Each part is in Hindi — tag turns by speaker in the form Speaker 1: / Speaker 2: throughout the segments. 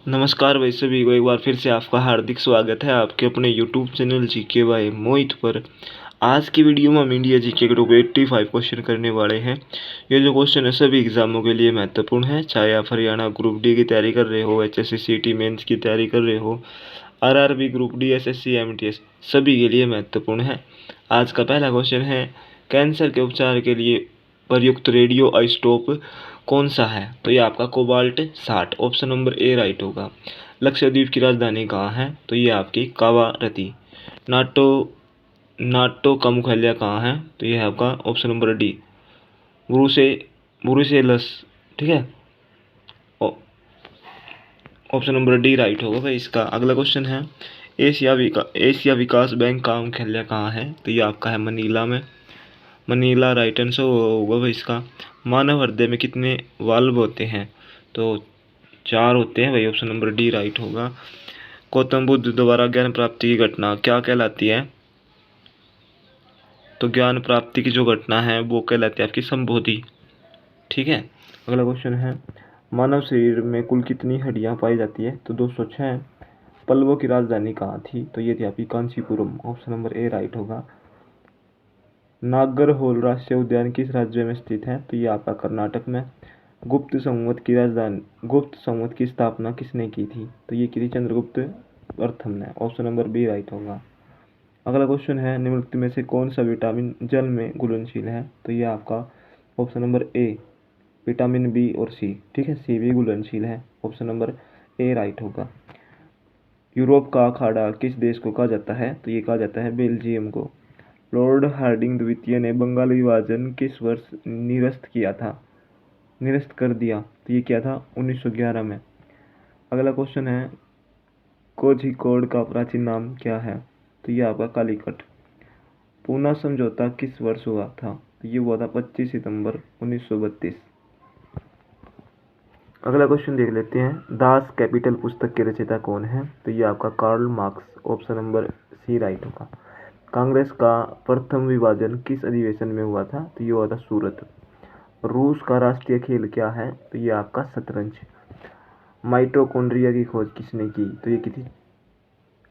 Speaker 1: नमस्कार भाई सभी को एक बार फिर से आपका हार्दिक स्वागत है आपके अपने यूट्यूब चैनल जीके बाय मोहित पर। आज की वीडियो में हम इंडिया जीके के टॉप 85 क्वेश्चन करने वाले हैं। ये जो क्वेश्चन है सभी एग्जामों के लिए महत्वपूर्ण है, चाहे आप हरियाणा ग्रुप डी की तैयारी कर रहे हो, HSC CT मेंस की तैयारी कर रहे हो, RRB group D, SSC MTS, सभी के लिए महत्वपूर्ण है। आज का पहला क्वेश्चन है, कैंसर के उपचार के लिए प्रयुक्त रेडियो आइसोटोप कौन सा है? तो ये आपका cobalt 60, option number A right होगा। लक्षद्वीप की राजधानी कहाँ है? तो ये आपकी कावारती। नाटो नाटो का मुख्यालय कहाँ है? तो ये है आपका ऑप्शन नंबर डी, ब्रुसे ब्रुसेलस। ठीक है, ऑप्शन नंबर डी राइट होगा भाई इसका। अगला क्वेश्चन है, एशिया विकास बैंक का मुख्यालय कहाँ है? तो ये आपका है मनीला में। मनीला राइट आंसर होगा भाई इसका। मानव हृदय में कितने वाल्व होते हैं? तो 4 होते हैं भाई, ऑप्शन नंबर डी राइट होगा। गौतम बुद्ध द्वारा ज्ञान प्राप्ति की घटना क्या कहलाती है? तो ज्ञान प्राप्ति की जो घटना है वो कहलाती है आपकी संबोधि। ठीक है, अगला क्वेश्चन है, मानव शरीर में कुल कितनी हड्डियां पाई जाती है? तो 206। पल्लवों की राजधानी कहाँ थी? तो ये थी आपकी Kanchipuram, option number A right होगा। नागरहोल राष्ट्रीय उद्यान किस राज्य में स्थित है? तो ये आपका कर्नाटक में। गुप्त संवत की स्थापना किसने की थी? तो ये की थी चंद्रगुप्त प्रथम ने, ऑप्शन नंबर बी राइट होगा। अगला क्वेश्चन है, निम्नलिखित में से कौन सा विटामिन जल में घुलनशील है? तो ये आपका option number A, vitamin B और सी। ठीक है, सी भी घुलनशील है, ऑप्शन नंबर ए राइट होगा। यूरोप का अखाड़ा किस देश को कहा जाता है? तो ये कहा जाता है बेल्जियम को। लॉर्ड हार्डिंग द्वितीय ने बंगाल विभाजन किस वर्ष निरस्त कर दिया? तो ये क्या था? 1911 में। अगला क्वेश्चन है, कोझिकोड का प्राचीन नाम क्या है? तो ये आपका कालीकट। पूना समझौता किस वर्ष हुआ था? तो ये हुआ था 25 सितंबर 1932। अगला क्वेश्चन देख लेते हैं, दास कैपिटल पुस्तक के रचयिता कौन है? तो ये आपका Karl Marx, option number C right होगा। कांग्रेस का प्रथम विभाजन किस अधिवेशन में हुआ था? तो ये हुआ था सूरत। रूस का राष्ट्रीय खेल क्या है? तो ये आपका शतरंज। माइटोकॉन्ड्रिया की खोज किसने की? तो ये की थी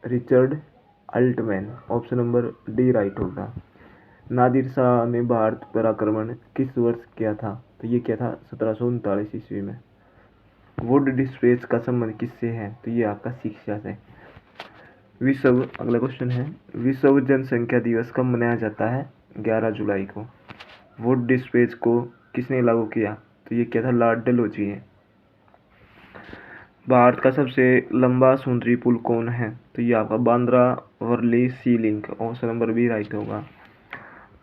Speaker 1: Richard Altman, option number D right होगा। नादिर शाह ने भारत पर आक्रमण किस वर्ष किया था? तो ये किया था 1739 ईस्वी में। वुड डिस्पेच का संबंध किससे है? तो ये आपका शिक्षा से। अगला क्वेश्चन है, विश्व जनसंख्या दिवस कब मनाया जाता है? 11 जुलाई को। वुड डिस्पेच को किसने लागू किया? तो ये क्या था? लॉर्ड डलहौजी ने। भारत का सबसे लंबा समुद्री पुल कौन है? तो ये आपका Bandra Worli sea link, option number B right होगा।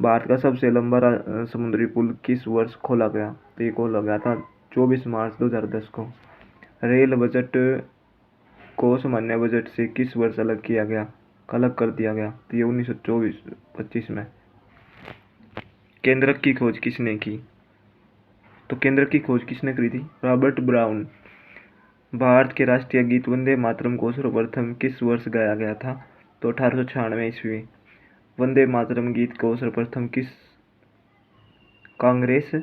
Speaker 1: भारत का सबसे लंबा समुद्री पुल किस वर्ष खोला गया? तो ये खोला गया था 24 मार्च 2010 को। रेल बजट को सामान्य बजट से किस वर्ष अलग कर दिया गया? तो ये 1924-25 में। केंद्रक की खोज किसने की? तो केंद्रक की खोज किसने करी थी? Robert brown. भारत के राष्ट्रीय गीत वंदे मातरम को सर्वप्रथम किस वर्ष गाया गया था? तो 1896 ईस्वी। वंदे मातरम गीत को सर्वप्रथम किस कांग्रेस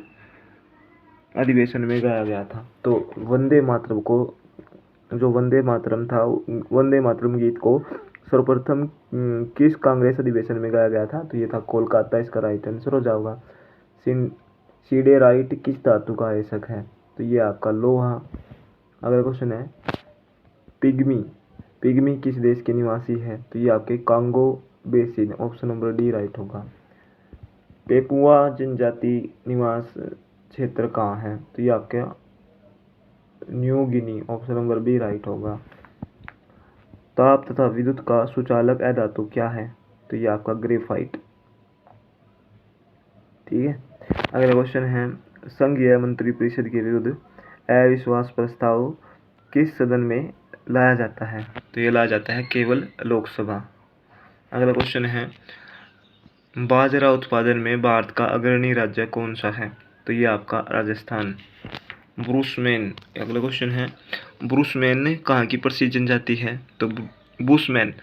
Speaker 1: अधिवेशन में गाया गया था? तो वंदे मातरम गीत को सर्वप्रथम किस कांग्रेस अधिवेशन में गाया गया था? तो ये था कोलकाता, इसका राइट आंसर हो जाएगा। सीडेराइट किस धातु का आयशक है? तो ये आपका लोहा। अगला क्वेश्चन है, पिग्मी किस देश के निवासी है? तो ये आपके Congo basin, option number D right होगा। पेपुआ जनजाति निवास क्षेत्र कहाँ है? तो ये आपके New Guinea, option number B right होगा। ताप तथा विद्युत का सुचालक अधातु क्या है? तो ये आपका ग्रेफाइट। ठीक है, अगला क्वेश्चन है, संघीय मंत्री परिषद के विरुद्ध अविश्वास प्रस्ताव किस सदन में लाया जाता है? तो ये लाया जाता है केवल लोकसभा। अगला क्वेश्चन है, बाजरा उत्पादन में भारत का अग्रणी राज्य कौन सा है? तो ये आपका राजस्थान। ब्रूसमैन। अगला क्वेश्चन है, ब्रूसमैन कहाँ की प्रसिद्ध जनजाति है? तो बुशमैन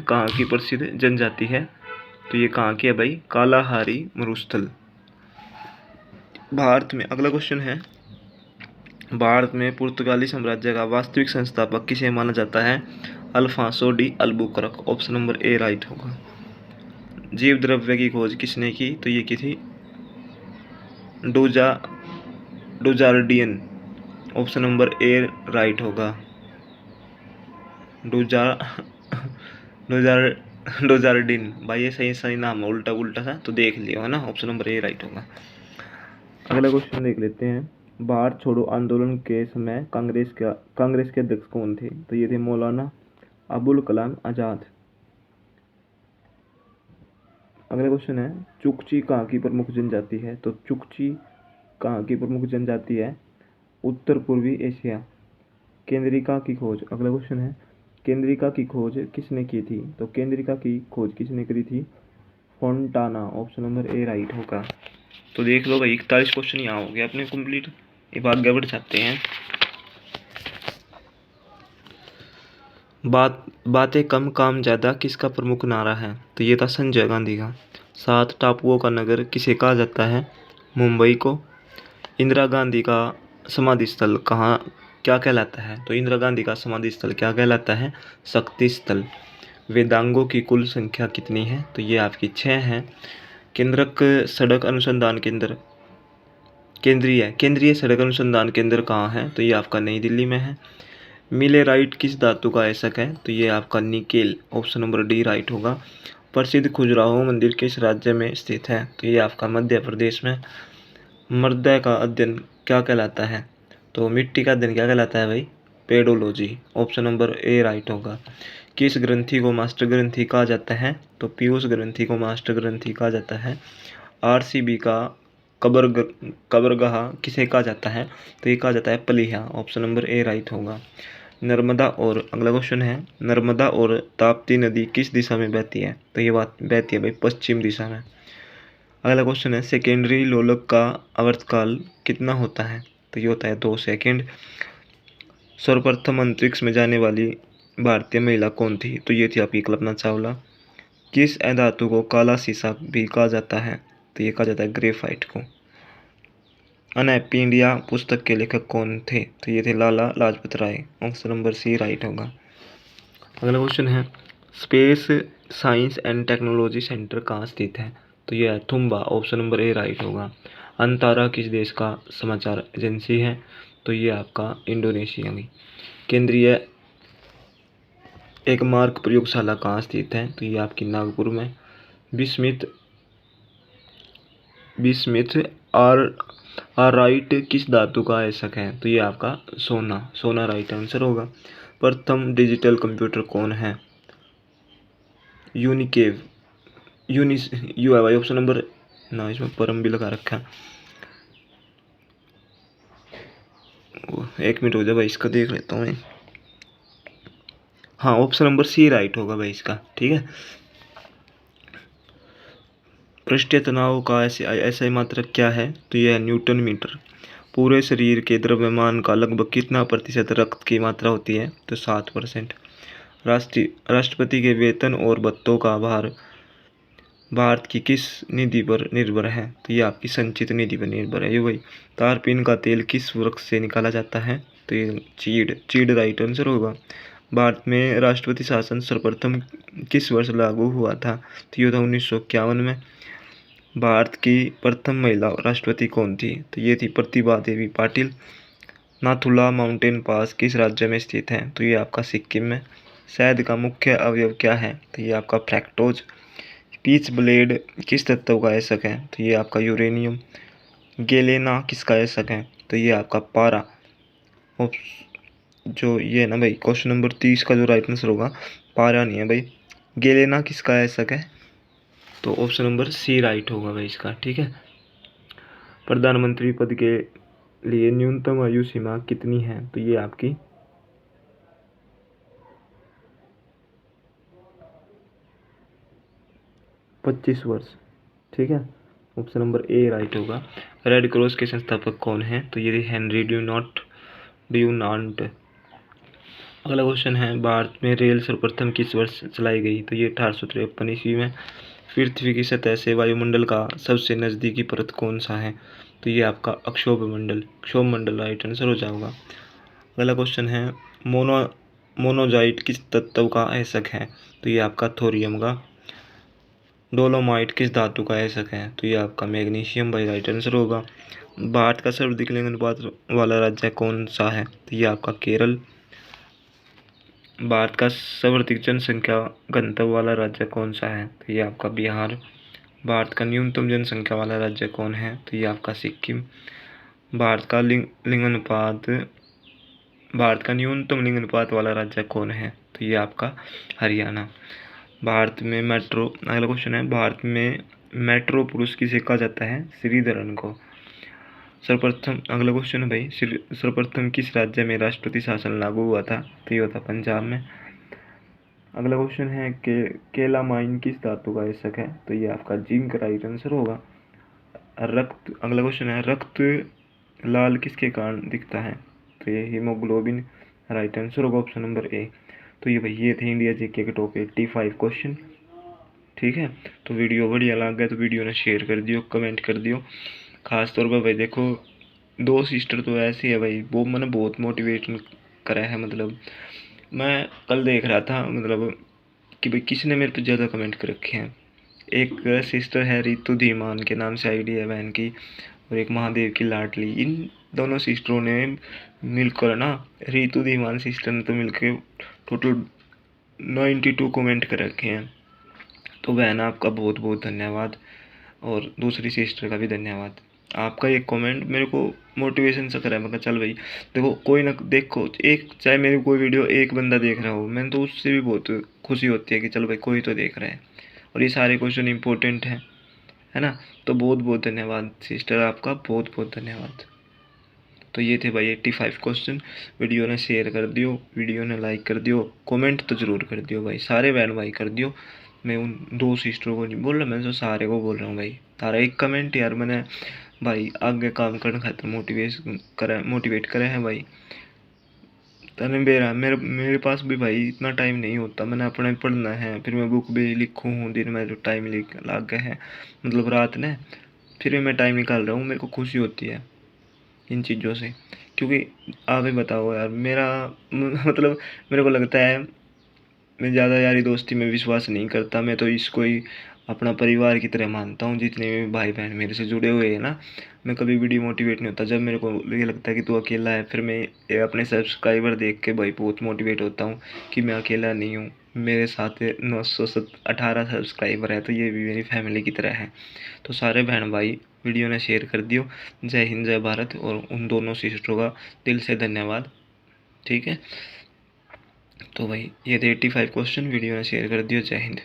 Speaker 1: कहाँ की प्रसिद्ध जनजाति है? तो ये कहाँ की है भाई? कालाहारी मरुस्थल, भारत में। अगला क्वेश्चन है, भारत में पुर्तगाली साम्राज्य का वास्तविक संस्थापक किसे माना जाता है? Alfonso de Albuquerque. Option number A right होगा। जीव द्रव्य की खोज किसने की? तो ये की थी डुजार्डियन। ऑप्शन नंबर ए राइट होगा। डुजार्डिन। भाई ये सही सही नाम है, उल्टा उल्टा सा तो देख लियो है ना। ऑप्शन नंबर ए राइट होगा। अगला क्वेश्चन देख लेते हैं। भारत छोड़ो आंदोलन के समय कांग्रेस के अध्यक्ष कौन थे? तो ये थे मौलाना अबुल कलाम आजाद। अगला क्वेश्चन है, चुकची कहाँ की प्रमुख जनजाति है? तो चुकची कहाँ की प्रमुख जनजाति है? उत्तर पूर्वी एशिया। केंद्रिका की खोज। अगला क्वेश्चन है, केंद्रिका की खोज किसने की थी? तो केंद्रिका की खोज किसने करी थी? Fontana. Option number A right होगा। तो देख लो भाई 41 क्वेश्चन यहाँ हो गया अपने कंप्लीट। ये आगे बढ़ जाते हैं। बातें कम काम ज्यादा किसका प्रमुख नारा है? तो ये था संजय गांधी का। 7 टापुओं का नगर किसे कहा जाता है? मुंबई को। इंदिरा गांधी का समाधि स्थल कहाँ क्या कहलाता है? तो इंदिरा गांधी का समाधि स्थल क्या कहलाता है? शक्ति स्थल। वेदांगों की कुल संख्या कितनी है? तो ये आपकी 6 है। केंद्रक सड़क अनुसंधान केंद्र केंद्रीय सड़क अनुसंधान केंद्र कहाँ है? तो ये आपका नई दिल्ली में है। मिलेराइट किस धातु का ऐसक है? तो ये आपका nickel. Option number D right होगा। प्रसिद्ध खजुराहो मंदिर किस राज्य में स्थित है? तो ये आपका मध्य प्रदेश में। मृदा का अध्ययन क्या कहलाता है? तो मिट्टी का अध्ययन क्या कहलाता है भाई? Pedology. Option number A right होगा। किस ग्रंथि को मास्टर ग्रंथि कहा जाता है? तो पीयूष ग्रंथि को मास्टर ग्रंथि कहा जाता है। आरसीबी का कबरगाह किसे कहा जाता है? तो ये कहा जाता है पलिया। ऑप्शन नंबर ए राइट होगा। नर्मदा और अगला क्वेश्चन है, नर्मदा और ताप्ती नदी किस दिशा में बहती है? तो ये बात बहती है भाई पश्चिम दिशा में। अगला क्वेश्चन है, सेकेंडरी लोलक का आवर्तकाल कितना होता है? तो ये होता है 2 सेकेंड। सर्वप्रथम अंतरिक्ष में जाने वाली भारतीय महिला कौन थी? तो ये थी आपकी कल्पना चावला। किस धातु को काला शीशा भी कहा जाता है? तो ये कहा जाता है ग्रेफाइट को। अनहैप्पी इंडिया पुस्तक के लेखक कौन थे? तो ये थे Lala Lajpat Rai. Option number C right होगा। अगला क्वेश्चन है, space science and technology centre कहाँ स्थित है? तो ये है तुम्बा। ऑप्शन नंबर ए राइट होगा। अंतारा किस देश का समाचार एजेंसी है? तो ये आपका इंडोनेशिया की। केंद्रीय एकमार्क प्रयोगशाला कहाँ स्थित है? तो ये आपकी नागपुर में। बिस्मिथ आराइट किस धातु का ऐसक है? तो ये आपका सोना राइट आंसर होगा। प्रथम डिजिटल कंप्यूटर कौन है? यूनिकेव यू है भाई। ऑप्शन नंबर ना, इसमें परम भी लगा रखा है। एक मिनट हो जाए भाई, इसका देख लेता हूँ। हाँ, ऑप्शन नंबर सी राइट होगा भाई इसका। ठीक है। पृष्ठीय तनाव का ऐसा मात्रक क्या है? तो यह है न्यूटन मीटर। पूरे शरीर के द्रव्यमान का लगभग कितना प्रतिशत रक्त की मात्रा होती है? तो 7%। राष्ट्रपति के वेतन और भत्तों का भार भारत की किस निधि पर निर्भर है? तो ये आपकी संचित निधि पर निर्भर है। ये भाई तारपीन का तेल किस वृक्ष से निकाला जाता है? तो ये चीड़ राइट आंसर होगा। भारत में राष्ट्रपति शासन सर्वप्रथम किस वर्ष लागू हुआ था? तो ये था 1951 में। भारत की प्रथम महिला राष्ट्रपति कौन थी? तो ये थी प्रतिभा देवी पाटिल। नाथुला माउंटेन पास किस राज्य में स्थित है? तो ये आपका सिक्किम में। शहद का मुख्य अवयव क्या है? तो ये आपका फ्रैक्टोज। पीच ब्लेड किस तत्व का ऐसक है? तो ये आपका यूरेनियम। गेलेना किसका ऐसक है? तो ये आपका पारा। जो ये है ना भाई, क्वेश्चन नंबर 30 का जो राइट आंसर होगा पारा नहीं है भाई। गेलेना किसका ऐसक है? तो ऑप्शन नंबर सी राइट होगा भाई इसका। ठीक है। प्रधानमंत्री पद के लिए न्यूनतम आयु सीमा कितनी है? तो ये आपकी 25 वर्ष। ठीक है। ऑप्शन नंबर ए राइट होगा। रेड क्रॉस के संस्थापक कौन है? तो ये हेनरी ड्यूनांट। अगला क्वेश्चन है, भारत में रेल सर्वप्रथम किस वर्ष चलाई गई? तो ये 1853 ईस्वी में। पृथ्वी की सतह से वायुमंडल का सबसे नजदीकी परत कौन सा है? तो ये आपका क्षोभ मंडल राइट आंसर हो जाएगा। अगला क्वेश्चन है मोनोजाइट किस तत्व का ऐसक है? तो ये आपका थोरियम का। डोलोमाइट किस धातु का ऐसक है? तो ये आपका मैग्नीशियम बाई राइट आंसर होगा। भारत का सर्वाधिक लिंग अनुपात वाला राज्य कौन सा है? तो ये आपका केरल। भारत का सर्वाधिक जनसंख्या घनत्व वाला राज्य कौन सा है? तो ये आपका बिहार। भारत का न्यूनतम जनसंख्या वाला राज्य कौन है? तो ये आपका सिक्किम। भारत का न्यूनतम लिंग अनुपात वाला राज्य कौन है? तो ये आपका हरियाणा। भारत में मेट्रो, अगला क्वेश्चन है, भारत में मेट्रो पुरुष किसे कहा जाता है? श्रीधरन को। सर्वप्रथम, अगला क्वेश्चन है भाई, सर्वप्रथम किस राज्य में राष्ट्रपति शासन लागू हुआ था? तो ये होता पंजाब में। अगला क्वेश्चन है केलामाइन किस धातु का ऐसक है? तो ये आपका जिंक राइट आंसर होगा। अगला क्वेश्चन है, रक्त लाल किसके कारण दिखता है? तो ये हीमोग्लोबिन राइट आंसर होगा, ऑप्शन नंबर ए। तो ये भाई ये थे इंडिया जीके के टॉप 85 क्वेश्चन। ठीक है, तो वीडियो बढ़िया लग गया तो वीडियो ने शेयर कर दियो, कमेंट कर दियो। खास तौर पर भाई देखो, 2 सिस्टर तो ऐसी है भाई, वो मैंने बहुत मोटिवेशन करा है। मतलब मैं कल देख रहा था मतलब कि भाई किसने मेरे पे ज़्यादा कमेंट कर रखे हैं। एक सिस्टर है रितु धीमान के नाम से आईडी है बहन की, और एक महादेव की लाडली। इन दोनों सिस्टरों ने मिलकर ना, रितु धीमान सिस्टर ने तो मिलकर टोटल 92 कमेंट कर रखे हैं। तो बहन आपका बहुत बहुत धन्यवाद, और दूसरी सिस्टर का भी धन्यवाद। आपका एक कमेंट मेरे को मोटिवेशन सा करा है। मैं कहा चल भाई देखो, कोई ना, देखो एक, चाहे मेरी कोई वीडियो एक बंदा देख रहा हो, मैंने तो उससे भी बहुत खुशी होती है कि चलो भाई कोई तो देख रहा है, और ये सारे क्वेश्चन इंपॉर्टेंट हैं, है ना। तो बहुत बहुत धन्यवाद सिस्टर, आपका बहुत बहुत धन्यवाद। तो ये थे भाई 85 क्वेश्चन। वीडियो ने शेयर कर दियो, वीडियो ने लाइक कर दियो, कमेंट तो ज़रूर कर दियो भाई, सारे बहन भाई कर दियो। मैं उन 2 सिस्टरों को नहीं बोल रहा, मैं तो सारे को बोल रहा हूँ भाई। तारा एक कमेंट यार मैंने भाई आगे काम करने खातिर मोटिवेट करे हैं भाई। तने मेरे पास भी भाई इतना टाइम नहीं होता, मैंने अपना पढ़ना है, फिर मैं बुक भी लिखूँ हूँ, दिन में जो टाइम लग गया है, मतलब रात ने, फिर भी मैं टाइम निकाल रहा हूँ। मेरे को खुशी होती है इन चीज़ों से, क्योंकि आप ही बताओ यार, मेरा मतलब मेरे को लगता है मैं ज़्यादा यारी दोस्ती में विश्वास नहीं करता। मैं तो इसको ही अपना परिवार की तरह मानता हूँ। जितने भी भाई बहन मेरे से जुड़े हुए हैं ना, मैं कभी भी डिमोटिवेट नहीं होता। जब मेरे को ये लगता है कि तू अकेला है, फिर मैं अपने सब्सक्राइबर देख के भाई बहुत मोटिवेट होता हूँ कि मैं अकेला नहीं हूँ। मेरे साथ 918 सब्सक्राइबर है, तो ये भी मेरी फैमिली की तरह है। तो सारे बहन भाई वीडियो ने शेयर कर दियो। जय हिंद जय भारत, और उन दोनों सिस्टरों का दिल से धन्यवाद। ठीक है, तो भाई ये थे 85 क्वेश्चन, वीडियो ने शेयर कर दियो। जय हिंद।